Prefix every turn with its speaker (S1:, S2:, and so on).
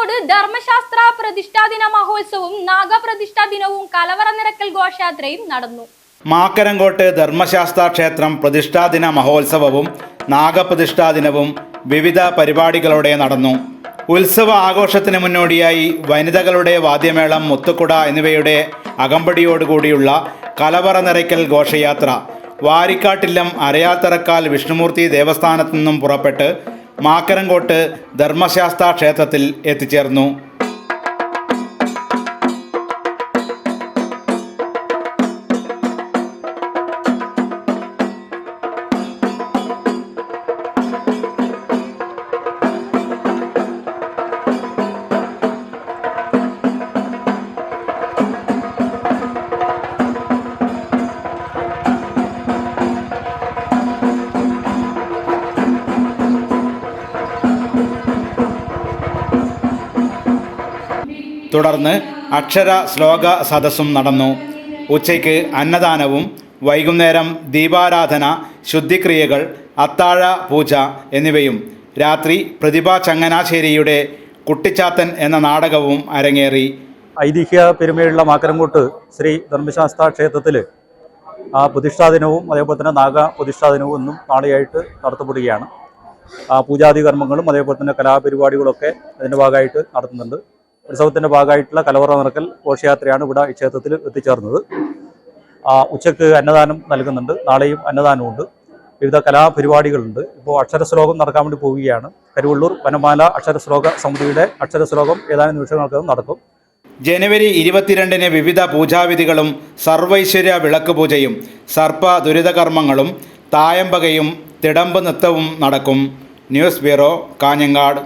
S1: മാക്കരങ്കോട് ധർമ്മശാസ്ത്ര പ്രതിഷ്ഠാദിന മഹോത്സവവും നാഗപ്രതിഷ്ഠാ ദിനവും കലവറ നിറക്കൽ ഘോഷയാത്രയും നടന്നു.
S2: മാക്കരങ്കോട്ട് ധർമ്മശാസ്ത്ര ക്ഷേത്രം പ്രതിഷ്ഠാദിന മഹോത്സവവും നാഗപ്രതിഷ്ഠാ ദിനവും വിവിധ പരിപാടികളോടെ നടന്നു. ഉത്സവ ആഘോഷത്തിന് മുന്നോടിയായി വനിതകളുടെ വാദ്യമേളം, മുത്തുക്കുട എന്നിവയുടെ അകമ്പടിയോടുകൂടിയുള്ള കലവറ നിറയ്ക്കൽ ഘോഷയാത്ര വാരിക്കാട്ടില്ലം അരയാത്തറക്കാൽ വിഷ്ണുമൂർത്തി ദേവസ്ഥാനത്തു നിന്നും പുറപ്പെട്ട് മാക്കരങ്കോട്ട് ധർമ്മശാസ്ത്ര ക്ഷേത്രത്തിൽ എത്തിച്ചേർന്നു. തുടർന്ന് അക്ഷര ശ്ലോക സദസ്സും നടന്നു. ഉച്ചയ്ക്ക് അന്നദാനവും വൈകുന്നേരം ദീപാരാധന, ശുദ്ധിക്രിയകൾ, അത്താഴ പൂജ എന്നിവയും രാത്രി പ്രതിഭ ചങ്ങനാശ്ശേരിയുടെ കുട്ടിച്ചാത്തൻ എന്ന നാടകവും അരങ്ങേറി.
S3: ഐതിഹ്യ പെരുമയുള്ള മാക്കരങ്കോട്ട് ശ്രീ ധർമ്മശാസ്ത്ര ക്ഷേത്രത്തിൽ പ്രതിഷ്ഠാദിനവും അതേപോലെ തന്നെ നാഗ പ്രതിഷ്ഠാദിനവും ഇന്നും നാളെയായിട്ട് നടത്തപ്പെടുകയാണ്. പൂജാതി കർമ്മങ്ങളും അതേപോലെ തന്നെ കലാപരിപാടികളൊക്കെ അതിൻ്റെ ഭാഗമായിട്ട് നടത്തുന്നുണ്ട്. ഉത്സവത്തിൻ്റെ ഭാഗമായിട്ടുള്ള കലവറ നിറക്കൽ ഘോഷയാത്രയാണ് ഇവിടെ ഈ ക്ഷേത്രത്തിൽ എത്തിച്ചേർന്നത്. ഉച്ചയ്ക്ക് അന്നദാനം നൽകുന്നുണ്ട്. നാളെയും അന്നദാനമുണ്ട്. വിവിധ കലാപരിപാടികളുണ്ട്. ഇപ്പോൾ അക്ഷരശ്ലോകം നടക്കാൻ വേണ്ടി പോവുകയാണ്. കരുവള്ളൂർ വനമാല അക്ഷരശ്ലോക സമിതിയുടെ അക്ഷരശ്ലോകം ഏതാനും നിമിഷങ്ങൾക്കകം നടക്കും.
S2: ജനുവരി 22-ന് വിവിധ പൂജാവിധികളും സർവൈശ്വര്യ വിളക്ക് പൂജയും സർപ്പ ദുരിതകർമ്മങ്ങളും തായമ്പകയും തിടമ്പ് നൃത്തവും നടക്കും. News bureau, Kanhangad.